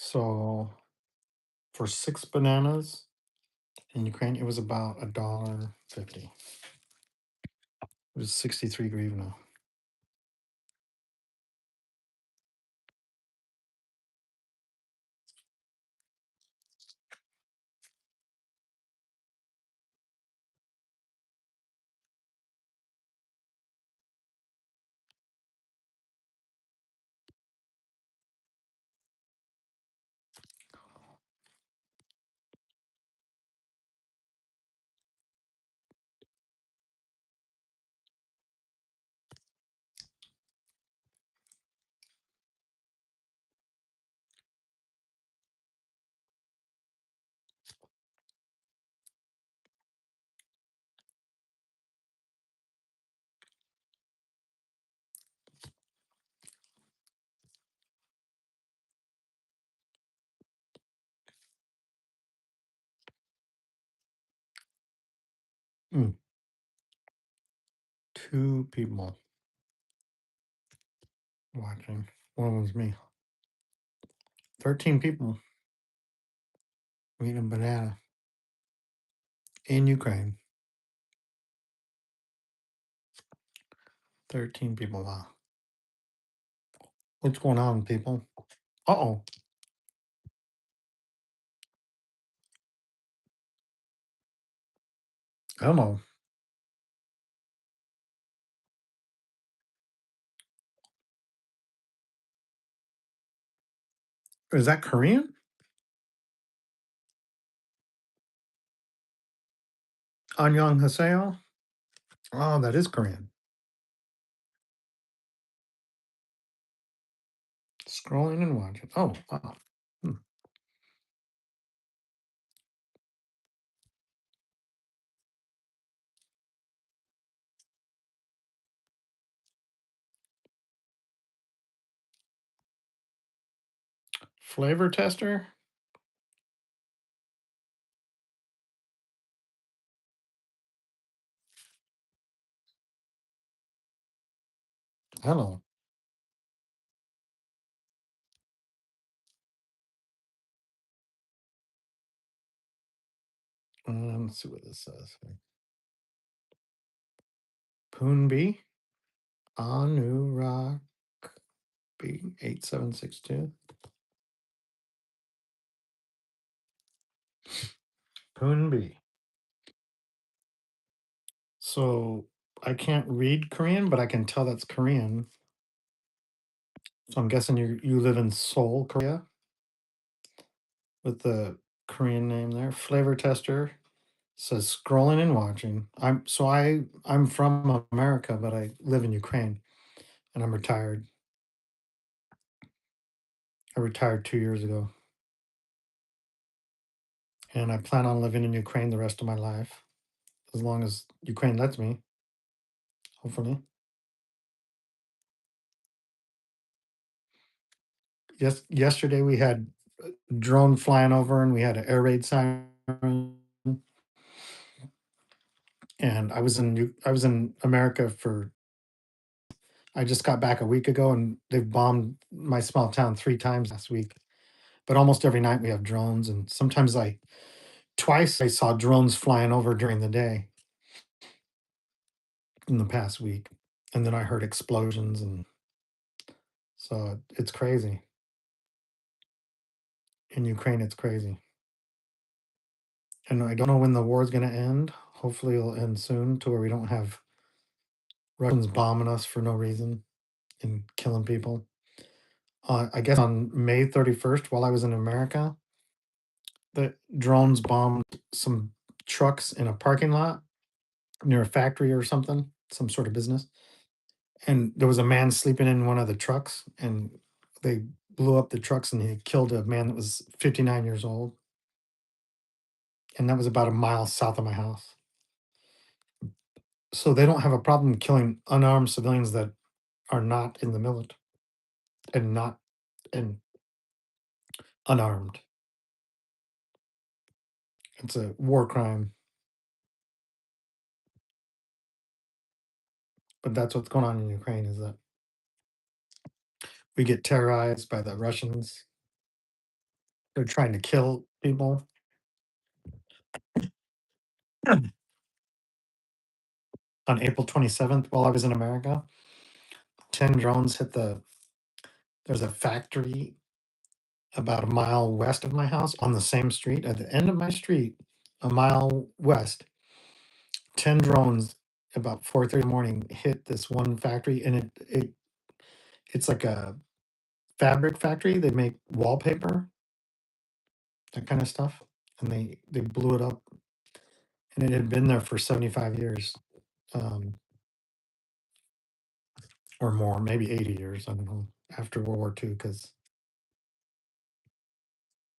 So for 6 bananas in Ukraine, it was about $1.50. It was 63 hryvnia. Mm, two people watching. One was me. 13 people eating a banana in Ukraine. 13 people. Wow. What's going on, people? Uh-oh. I don't know. Is that Korean? Annyeonghaseyo? Oh, that is Korean. Scrolling and watching. Oh, wow. Hmm. Flavor tester? Hello. Let's see what this says. Poonbi? Anurag B8762. Poonbi. So I can't read Korean, but I can tell that's Korean. So I'm guessing you live in Seoul, Korea, with the Korean name there. Flavor tester says scrolling and watching. I'm from America, but I live in Ukraine and I'm retired. I retired 2 years ago, and I plan on living in Ukraine the rest of my life, as long as Ukraine lets me. Hopefully. Yesterday we had a drone flying over, and we had an air raid siren. And I was in America for I just got back a week ago, and they've bombed my small town 3 times last week. But almost every night we have drones, and sometimes I twice I saw drones flying over during the day in the past week, and then I heard explosions, and so it's crazy. In Ukraine, it's crazy. And I don't know when the war is gonna end. Hopefully, it'll end soon to where we don't have Russians bombing us for no reason and killing people. I guess on May 31st, while I was in America, the drones bombed some trucks in a parking lot near a factory or something, some sort of business. And there was a man sleeping in one of the trucks, and they blew up the trucks, and he killed a man that was 59 years old. And that was about a mile south of my house. So they don't have a problem killing unarmed civilians that are not in the military and not and unarmed. It's a war crime, but that's what's going on in Ukraine is that we get terrorized by the Russians. They're trying to kill people. On April 27th, while I was in America, 10 drones hit there's a factory about a mile west of my house on the same street, at the end of my street, a mile west. 10 drones about 4:30 in the morning hit this one factory, and it's like a fabric factory. They make wallpaper, that kind of stuff, and they blew it up, and it had been there for 75 years, um, or more, maybe 80 years. I don't know, after World War II, because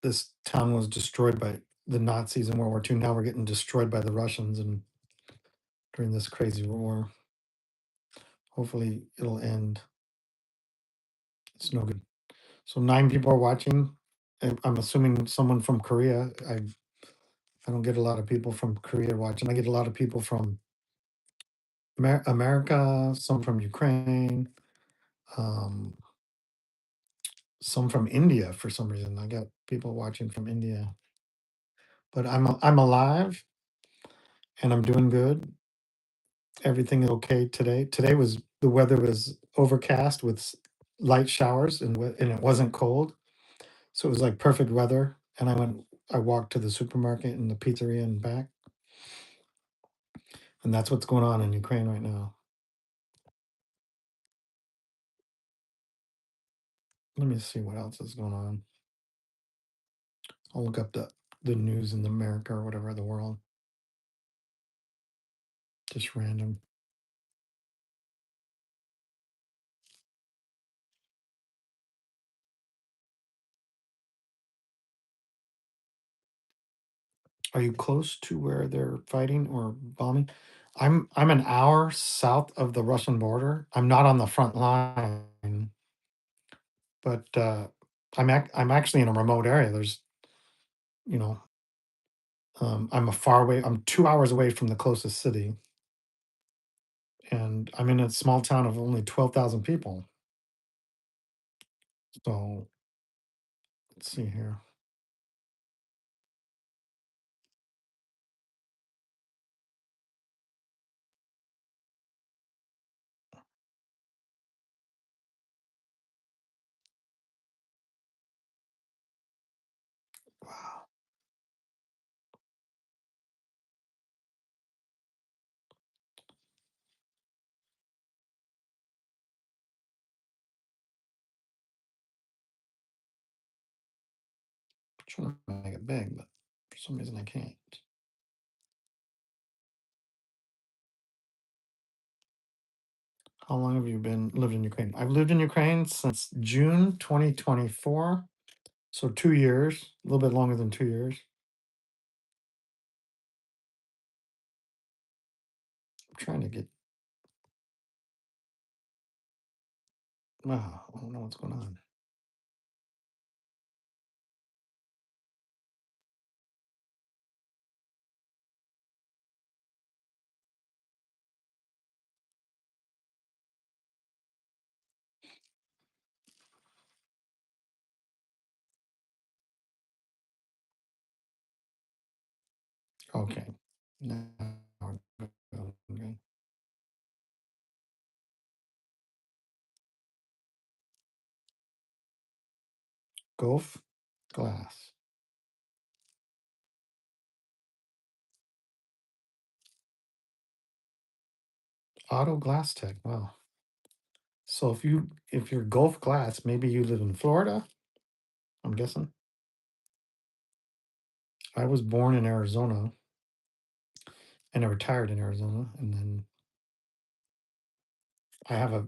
this town was destroyed by the Nazis in World War II. Now we're getting destroyed by the Russians, and during this crazy war. Hopefully, it'll end. It's no good. So 9 people are watching. I'm assuming someone from Korea. I don't get a lot of people from Korea watching. I get a lot of people from America, some from Ukraine, um, some from India for some reason. I got people watching from India. But I'm alive and I'm doing good. Everything is okay today. Today was the weather was overcast with light showers, and it wasn't cold. So it was like perfect weather. And I walked to the supermarket and the pizzeria and back. And that's what's going on in Ukraine right now. Let me see what else is going on. I'll look up the news in America or whatever, the world. Just random. Are you close to where they're fighting or bombing? I'm an hour south of the Russian border. I'm not on the front line, but I'm actually in a remote area. There's you know I'm a far away. I'm 2 hours away from the closest city, and I'm in a small town of only 12,000 people. So let's see here. Wow, I'm trying to make it big, but for some reason I can't. How long have you been lived in Ukraine? I've lived in Ukraine since June 2024, so 2 years, a little bit longer than 2 years. I'm trying to get. Wow, I don't know what's going on. Okay. Now, okay. Golf glass. Auto glass tech. Wow. So if you're Gulf Glass, maybe you live in Florida, I'm guessing. I was born in Arizona and I retired in Arizona, and then I have a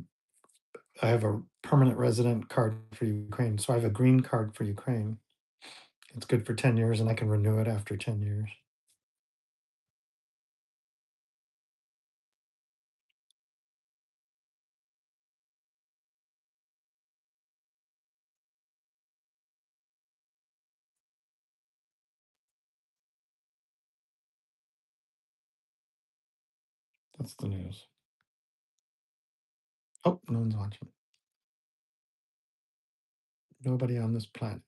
I have a permanent resident card for Ukraine. So I have a green card for Ukraine. It's good for 10 years and I can renew it after 10 years. That's the news. Oh, no one's watching. Nobody on this planet.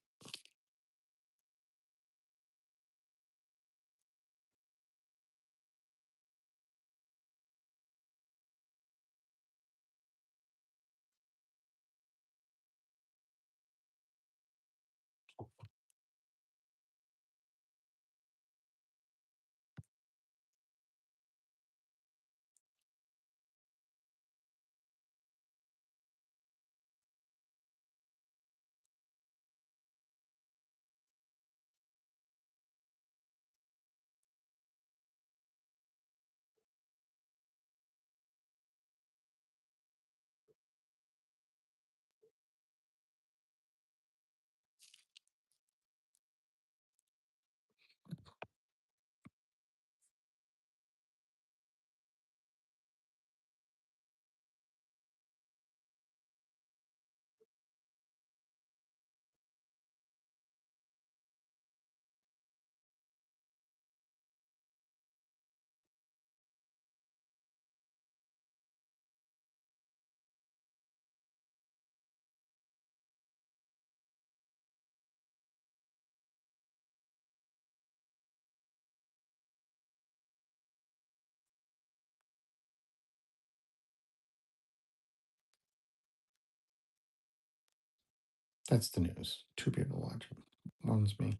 That's the news. Two people watching. One's me.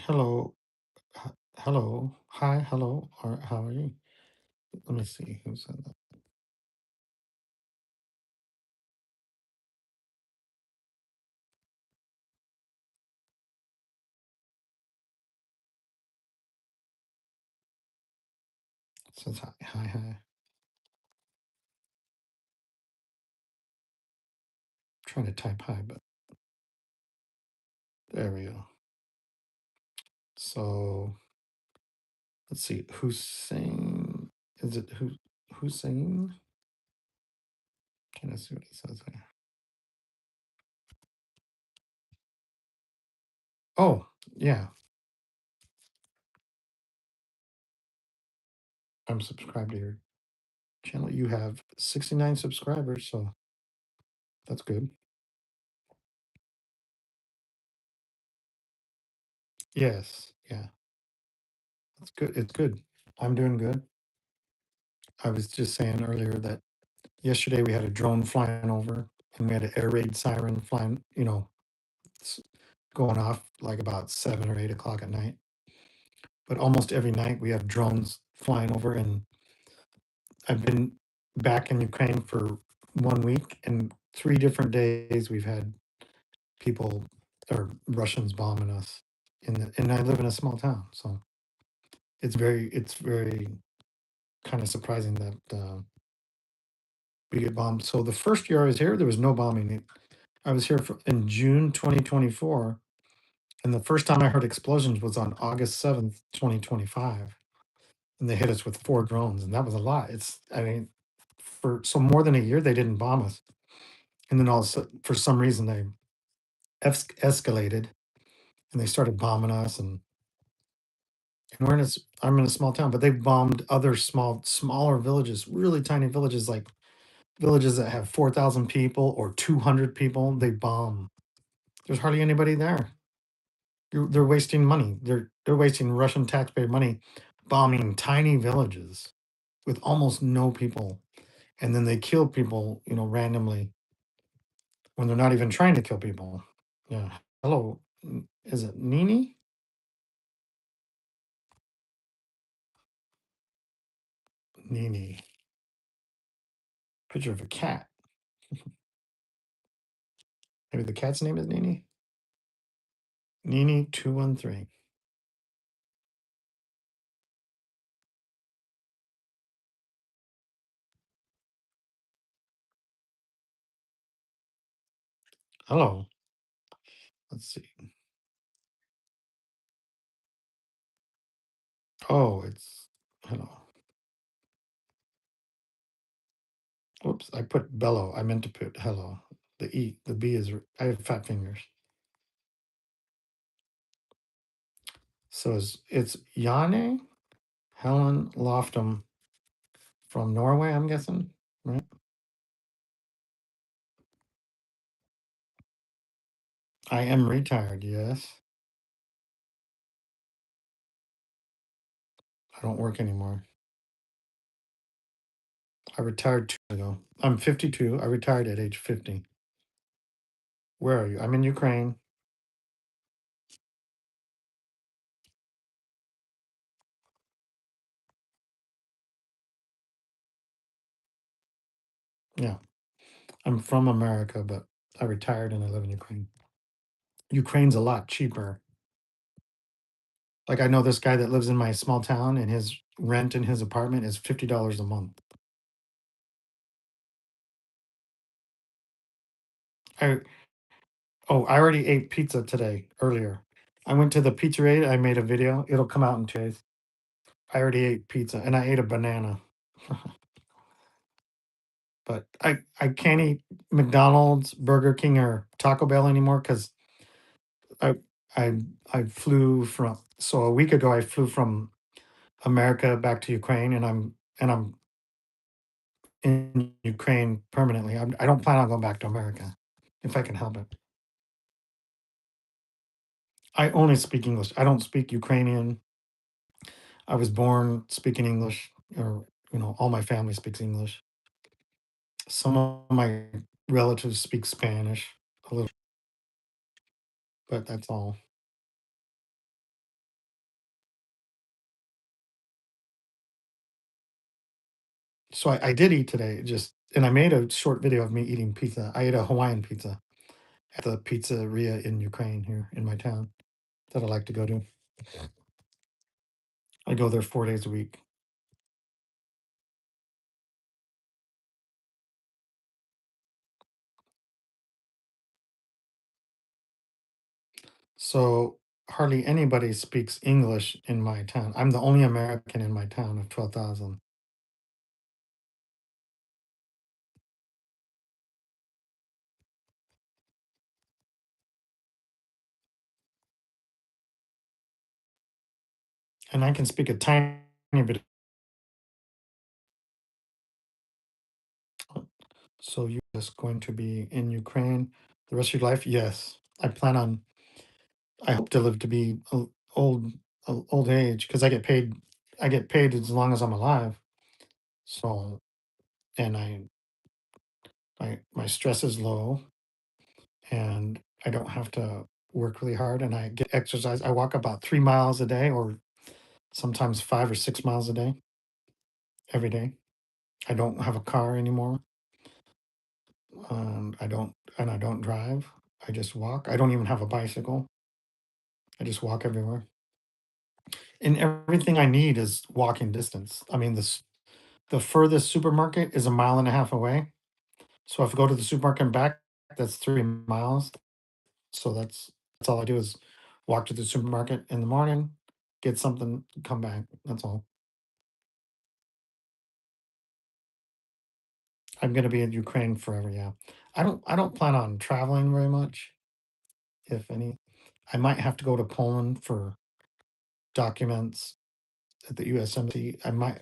Hello. Hello. Hi. Hello. How are you? Let me see who said that. Says hi. Hi. Hi. Trying to type hi, but there we go. So let's see. Who's saying? Is it who's saying? Trying to see what it says here. Oh, yeah. I'm subscribed to your channel. You have 69 subscribers, so that's good. Yes. Yeah. That's good. It's good. I'm doing good. I was just saying earlier that yesterday we had a drone flying over and we had an air raid siren flying, s- going off like about 7 or 8 o'clock at night. But almost every night we have drones flying over, and I've been back in Ukraine for 1 week, and 3 different days we've had people or Russians bombing us and I live in a small town, so it's very kind of surprising that we get bombed. So the first year I was here, there was no bombing. I was here in June 2024, and the first time I heard explosions was on August 7th, 2025, and they hit us with 4 drones, and that was a lot. I mean, for so more than a year they didn't bomb us, and then all of a sudden, for some reason, they escalated and they started bombing us, and I'm in a small town, but they've bombed other smaller villages, really tiny villages, like villages that have 4,000 people or 200 people. They bomb. There's hardly anybody there. They're wasting money. They're wasting Russian taxpayer money bombing tiny villages with almost no people, and then they kill people, randomly when they're not even trying to kill people. Yeah. Hello. Is it Nini? Nini. Picture of a cat. Maybe the cat's name is Nini. Nini 213. Hello. Let's see. Oh, it's hello. Oops, I put bellow. I meant to put hello. The B is. I have fat fingers. So it's Jane Helen Loftum from Norway, I'm guessing, right? I am retired, yes. I don't work anymore. I retired 2 years ago. I'm 52. I retired at age 50. Where are you? I'm in Ukraine. Yeah. I'm from America, but I retired and I live in Ukraine. Ukraine's a lot cheaper. Like I know this guy that lives in my small town and his rent in his apartment is $50 a month. I I already ate pizza today earlier. I went to the pizzeria. I made a video. It'll come out in 2 days. I already ate pizza and I ate a banana. But I can't eat McDonald's, Burger King, or Taco Bell anymore because I I I flew from so a week ago I flew from America back to Ukraine, and I'm in Ukraine permanently. I don't plan on going back to America if I can help it. I only speak English. I don't speak Ukrainian. I was born speaking English, or all my family speaks English. Some of my relatives speak Spanish a little, but that's all. So I did eat today, and I made a short video of me eating pizza. I ate a Hawaiian pizza at the pizzeria in Ukraine here in my town that I like to go to. I go there 4 days a week. So hardly anybody speaks English in my town. I'm the only American in my town of 12,000. And I can speak a tiny bit. So you're just going to be in Ukraine the rest of your life? Yes. I hope to live to be old old age because I get paid as long as I'm alive. So and my stress is low and I don't have to work really hard and I get exercise. I walk about 3 miles a day or sometimes 5 or 6 miles a day every day. I don't have a car anymore. I don't drive. I just walk. I don't even have a bicycle. I just walk everywhere. And everything I need is walking distance. I mean, the furthest supermarket is a mile and a half away. So if I go to the supermarket and back, that's 3 miles. So that's all I do is walk to the supermarket in the morning, get something, come back. That's all. I'm gonna be in Ukraine forever. Yeah, I don't plan on traveling very much, if any. I might have to go to Poland for documents at the U.S. Embassy. I might,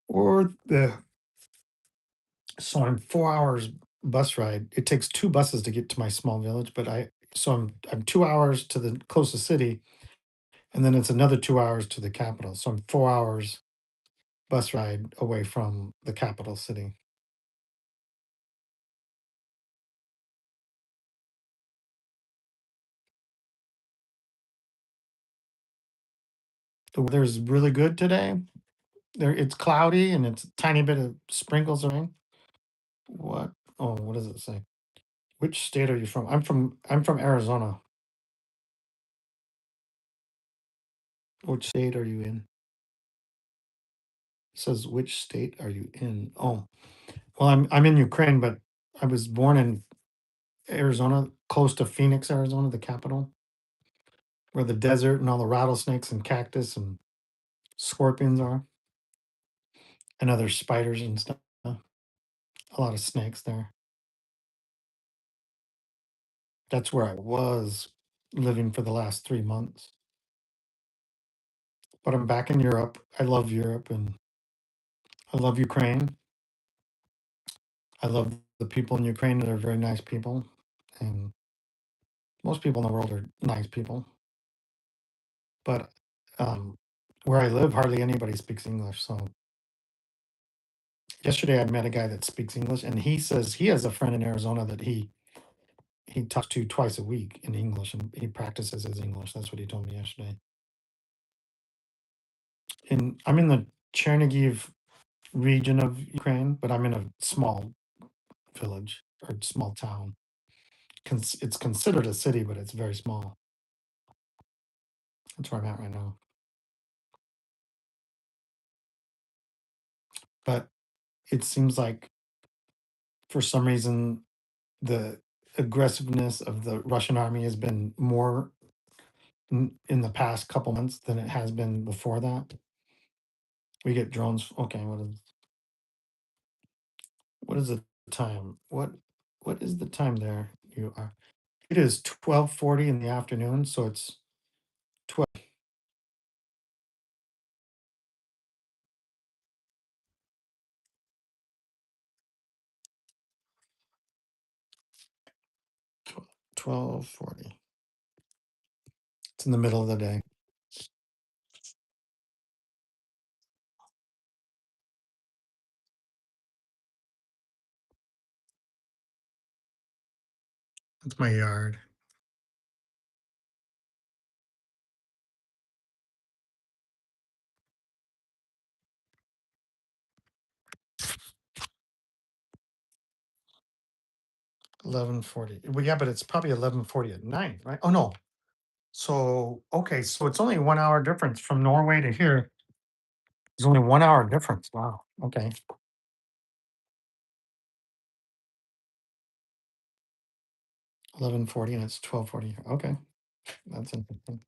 or the so I'm 4 hours bus ride. It takes two buses to get to my small village, but I'm 2 hours to the closest city, and then it's another 2 hours to the capital. So I'm 4 hours bus ride away from the capital city. The weather's really good today. It's cloudy and it's a tiny bit of sprinkles of rain. What? Oh, what does it say? Which state are you from? I'm from Arizona. Which state are you in? It says which state are you in? Oh, well, I'm in Ukraine, but I was born in Arizona, close to Phoenix, Arizona, the capital, where the desert and all the rattlesnakes and cactus and scorpions are, and other spiders and stuff. A lot of snakes there. That's where I was living for the last 3 months. But I'm back in Europe. I love Europe and I love Ukraine. I love the people in Ukraine. They're very nice people. And most people in the world are nice people. But um, where I live, hardly anybody speaks English. So yesterday I met a guy that speaks English and he says he has a friend in Arizona that he talks to twice a week in English and he practices his English. That's what he told me yesterday. And I'm in the Chernigiv region of Ukraine, but I'm in a small village or small town. It's considered a city, but it's very small. That's where I'm at right now. But it seems like for some reason the aggressiveness of the Russian army has been more in the past couple months than it has been before that. We get drones. Okay, what is the time? What is the time there? You are. It is 12:40 in the afternoon, so it's 12. 12:40. It's in the middle of the day. It's my yard. 11:40. Well, yeah, but it's probably 11:40 at night, right? Oh no. So okay, so it's only 1 hour difference from Norway to here. There's only 1 hour difference. Wow. Okay. 11:40 and it's 12:40. Okay, that's interesting.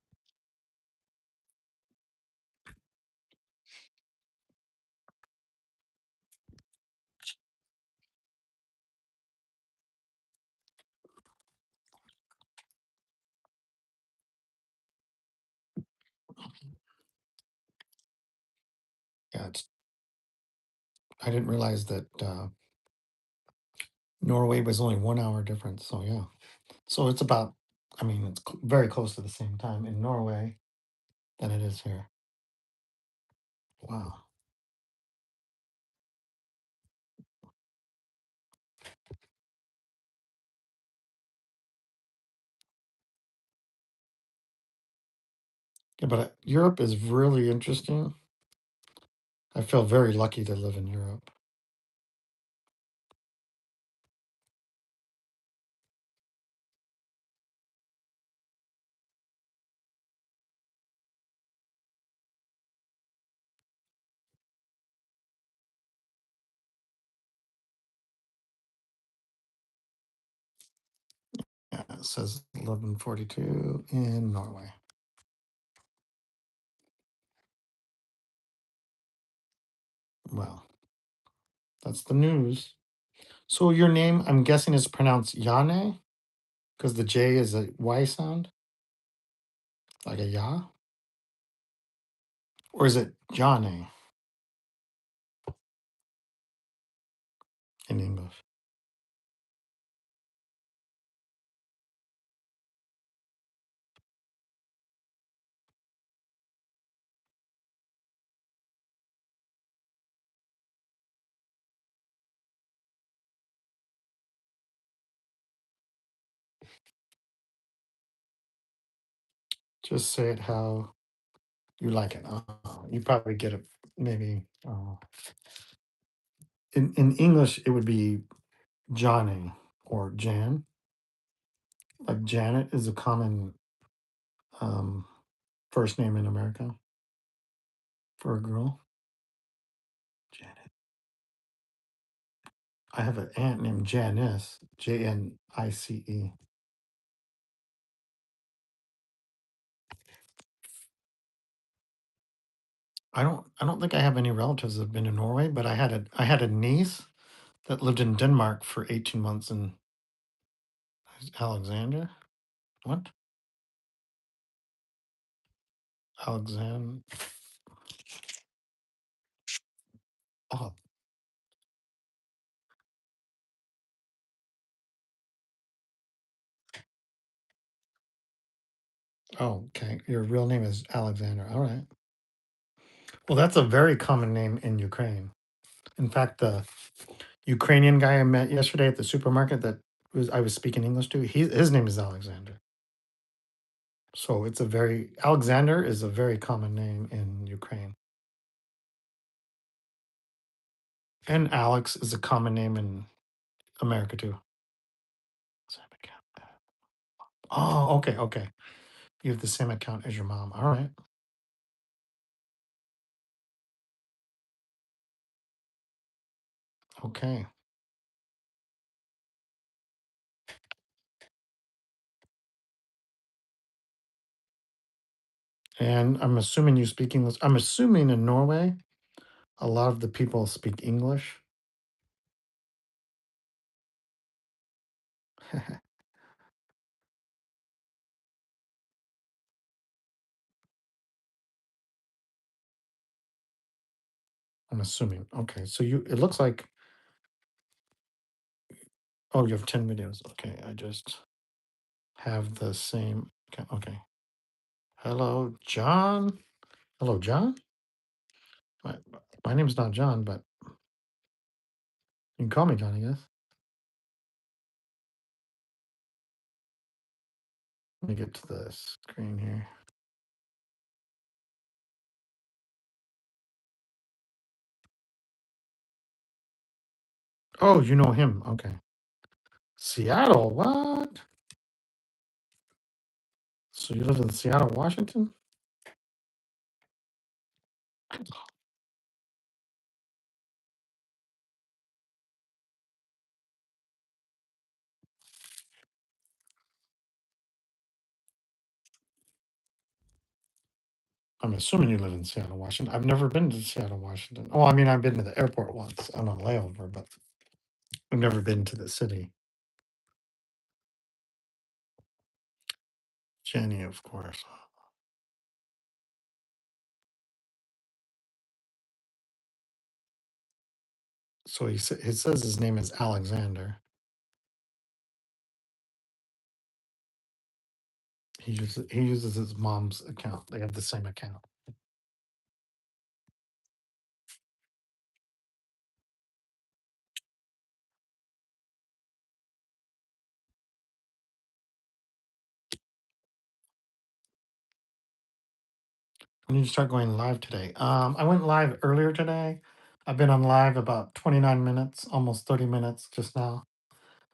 Yeah, it's. I didn't realize that Norway was only 1 hour difference. So yeah. So it's about. I mean, it's very close to the same time in Norway than it is here. Wow. Yeah, but Europe is really interesting. I feel very lucky to live in Europe. Yeah, it says 11:42 in Norway. Well, that's the news. So your name, I'm guessing, is pronounced Yane because the J is a Y sound, like a Ya, or is it Jane in English? Just say it how you like it. You probably get it. Maybe in English it would be Johnny or Jan. Like Janet is a common um, first name in America for a girl. Janet. I have an aunt named Janice, Janice. I don't think I have any relatives that have been to Norway, but I had a niece that lived in Denmark for 18 months in Alexander. What? Alexander. Oh, oh, okay. Your real name is Alexander. All right. Well, that's a very common name in Ukraine. In fact, the Ukrainian guy I met yesterday at the supermarket that I was speaking English to, his name is Alexander. So it's a very Alexander is a very common name in Ukraine. And Alex is a common name in America too. Same account. Oh, okay, okay. You have the same account as your mom. All right. Okay. And I'm assuming you speak English. I'm assuming in Norway, a lot of the people speak English. I'm assuming. Okay. So it looks like, oh, you have 10 videos. Okay. I just, have the same account. Okay. Hello, John. Hello, John. My, my name's not John, but you can call me John, I guess. Let me get to the screen here. Oh, you know him. Okay. Seattle. What? So you live in Seattle, Washington? I'm assuming you live in Seattle, Washington. I've never been to Seattle, Washington. Oh, I mean, I've been to the airport once on a layover, but I've never been to the city. Jenny, of course. So he says his name is Alexander. He uses his mom's account. They have the same account. When did you start going live today? I went live earlier today. I've been on live about 29 minutes, almost 30 minutes just now.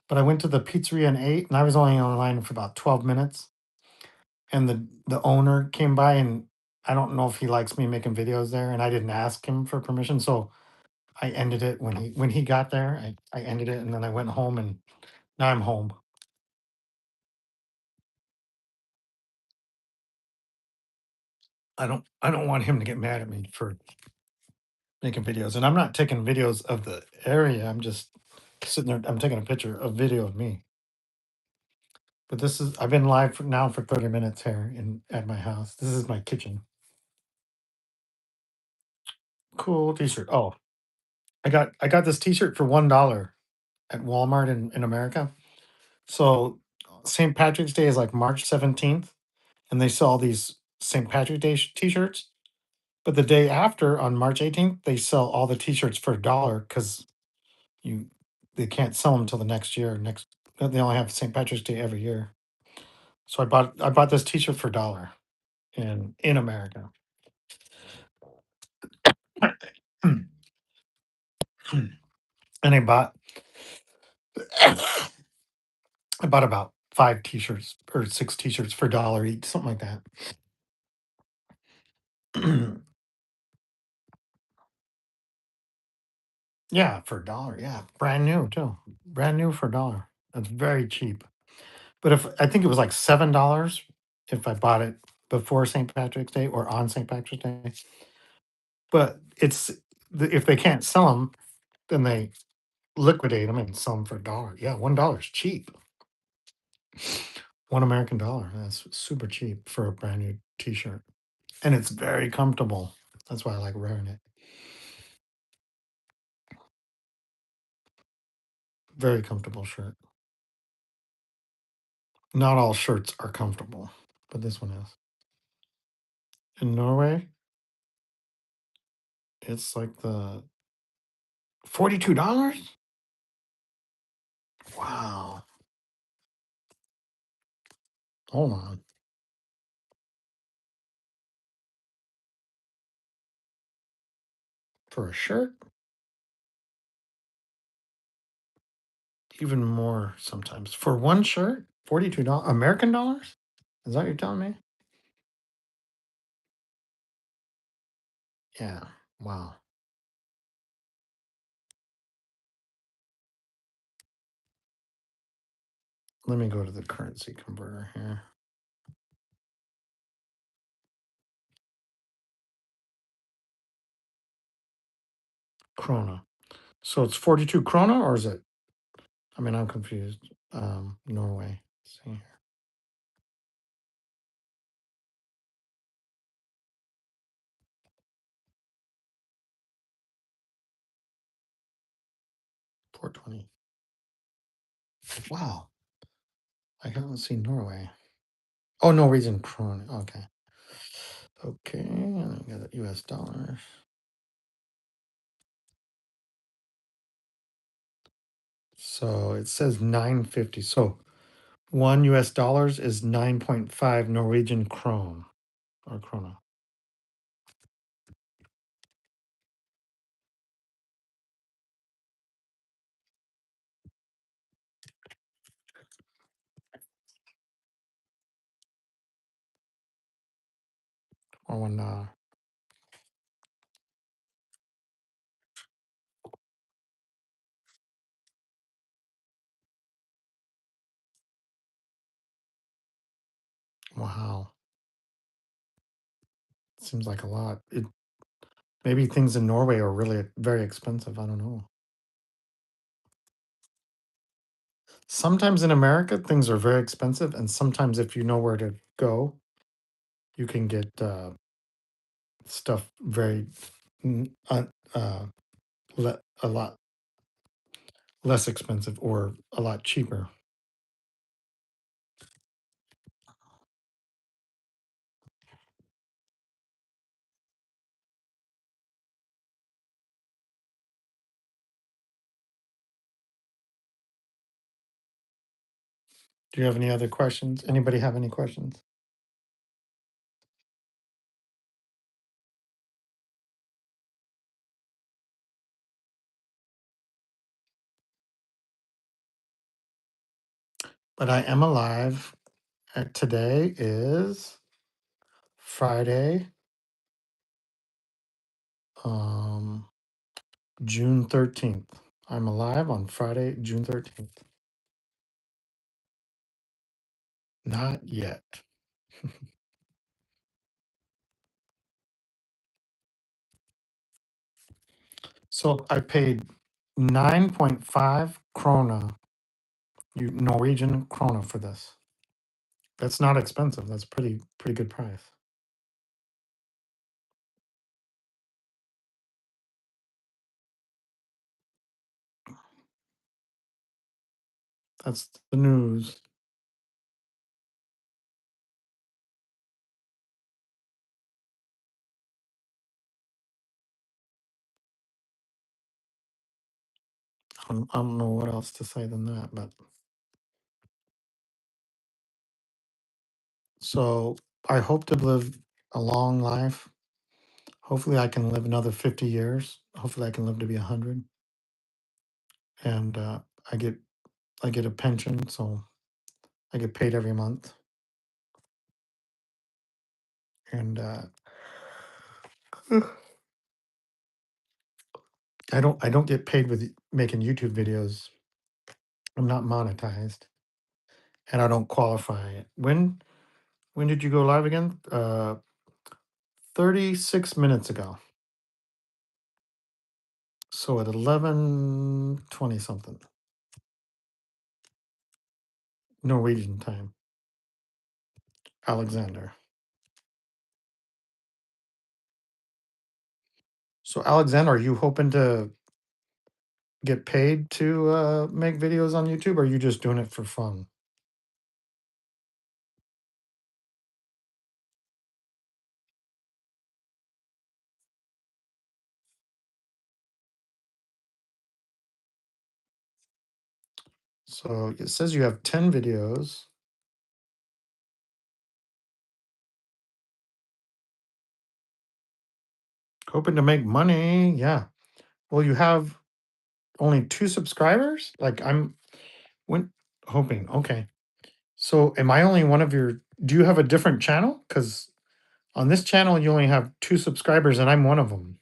But I went to the pizzeria and ate, and I was only online for about 12 minutes. And the owner came by, and I don't know if he likes me making videos there, and I didn't ask him for permission, so I ended it when he got there. I ended it, and then I went home, and now I'm home. I don't want him to get mad at me for making videos, and I'm not taking videos of the area. I'm just sitting there. I'm taking a picture, a video of me. But this is I've been live for 30 minutes here in at my house. This is my kitchen. Cool t-shirt. Oh, I got this t-shirt for $1 at Walmart in America. So St. Patrick's Day is like March 17th, and they sell these St. Patrick's Day t-shirts. But the day after, on March 18th, they sell all the t-shirts for $1 because you they can't sell them until the next year. They only have St. Patrick's Day every year. So I bought this t-shirt for $1 in America. And I bought about 5 t-shirts or 6 t-shirts for $1 each, something like that. Yeah, for $1. Yeah, brand new too. Brand new for $1. That's very cheap. But if I think it was like $7 if I bought it before St. Patrick's Day or on St. Patrick's Day. But if they can't sell them, then they liquidate them and sell them for $1. Yeah, $1 is cheap. $1 American. That's super cheap for a brand new T-shirt, and it's very comfortable. That's why I like wearing it. Very comfortable shirt. Not all shirts are comfortable, but this one is. In Norway, it's like the $42. Wow. Hold on. For a shirt, even more sometimes. For one shirt, $42 American dollars. Is that what you're telling me? Yeah. Wow. Let me go to the currency converter here. Krona. So it's 42 krona, or is it? I mean, I'm confused. Norway. Let's see here. 420. Wow. I haven't seen Norway. Oh, Norwegian krone. Okay. Okay. And I got it US dollars. So it says 950. So one US dollars is 9.5 Norwegian krone or krona. Or one wow. Seems like a lot. Maybe things in Norway are really very expensive. I don't know. Sometimes in America, things are very expensive, and sometimes if you know where to go, you can get stuff very mm, a lot less expensive or a lot cheaper. Do you have any other questions? Anybody have any questions? But I am alive. Today is Friday, um, June 13th. I'm alive on Friday, June 13th. Not yet. So I paid 9.5 krona, Norwegian krona for this. That's not expensive. That's pretty good price. That's the news. I don't know what else to say than that, but so I hope to live a long life. Hopefully, I can live another 50 years. Hopefully, I can live to be 100. And I get I get a pension, so I get paid every month. And I don't get paid with making YouTube videos. I'm not monetized, and I don't qualify. When did you go live again? 36 minutes ago. So at 11:20 something Norwegian time. Alexander. So Alexander, are you hoping to get paid to make videos on YouTube, or are you just doing it for fun? So it says you have 10 videos. Hoping to make money. Yeah. Well, you have only 2 subscribers? Like when hoping. Okay. So am I only one of your do you have a different channel? Because on this channel you only have 2 subscribers and I'm one of them.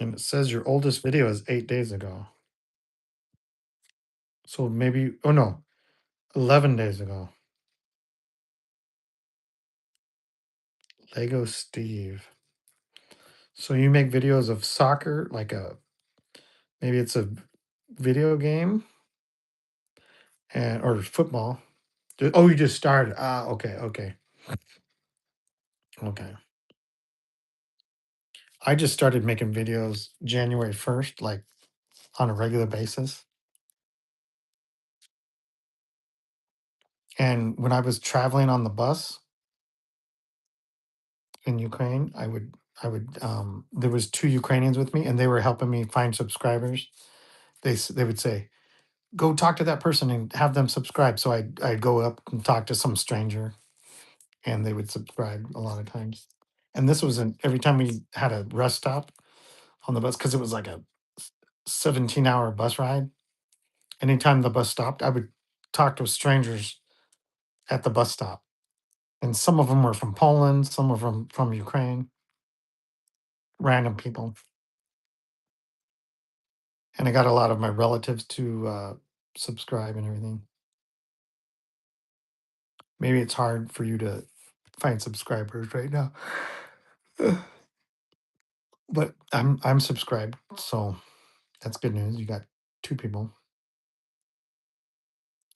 And it says your oldest video is 8 days ago. So maybe oh no, 11 days ago. Lego Steve. So you make videos of soccer, like maybe it's a video game and or football, Oh, you just started. Ah, okay, okay, okay. I just started making videos January 1st, like on a regular basis. And when I was traveling on the bus in Ukraine, there was two Ukrainians with me and they were helping me find subscribers. They would say, "Go talk to that person and have them subscribe." So I'd go up and talk to some stranger and they would subscribe a lot of times. And this was every time we had a rest stop on the bus because it was like a 17-hour bus ride. Anytime the bus stopped, I would talk to strangers at the bus stop. And some of them were from Poland, some of them from Ukraine, random people. And I got a lot of my relatives to subscribe and everything. Maybe it's hard for you to find subscribers right now, but I'm subscribed, so that's good news. You got two people.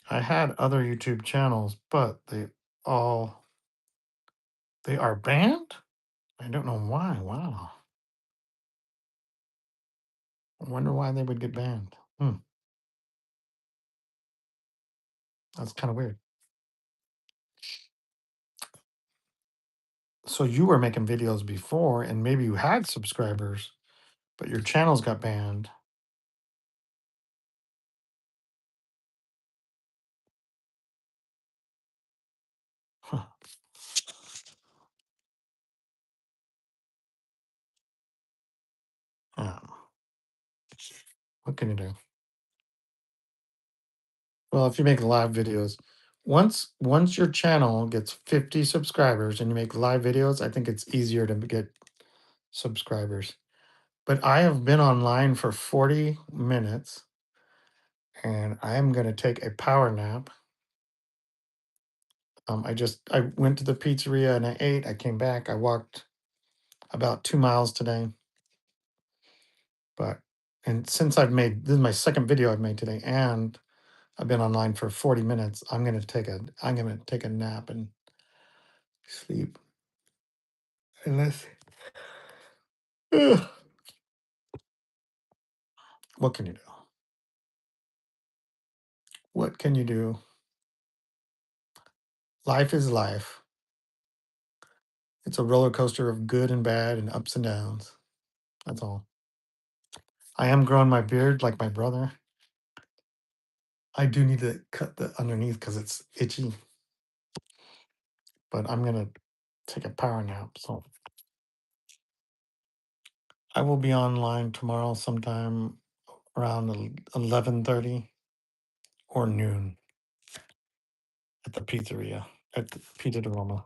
I had other YouTube channels, but all they are banned. I don't know why. Wow, I wonder why they would get banned. Hmm, that's kind of weird. So you were making videos before, and maybe you had subscribers, but your channels got banned. Huh. Yeah. What can you do? Well, if you make live videos, once your channel gets 50 subscribers and you make live videos, I think it's easier to get subscribers. But I have been online for 40 minutes and I am going to take a power nap. I went to the pizzeria and I ate. I came back. I walked about 2 miles today. But and since this is my second video I've made today, and I've been online for 40 minutes, I'm gonna take a nap and sleep. Unless ugh, what can you do? What can you do? Life is life. It's a roller coaster of good and bad and ups and downs. That's all. I am growing my beard like my brother. I do need to cut the underneath because it's itchy, but I'm gonna take a power nap. So I will be online tomorrow sometime around 11:30 or noon at the pizzeria at the Pizza de Roma.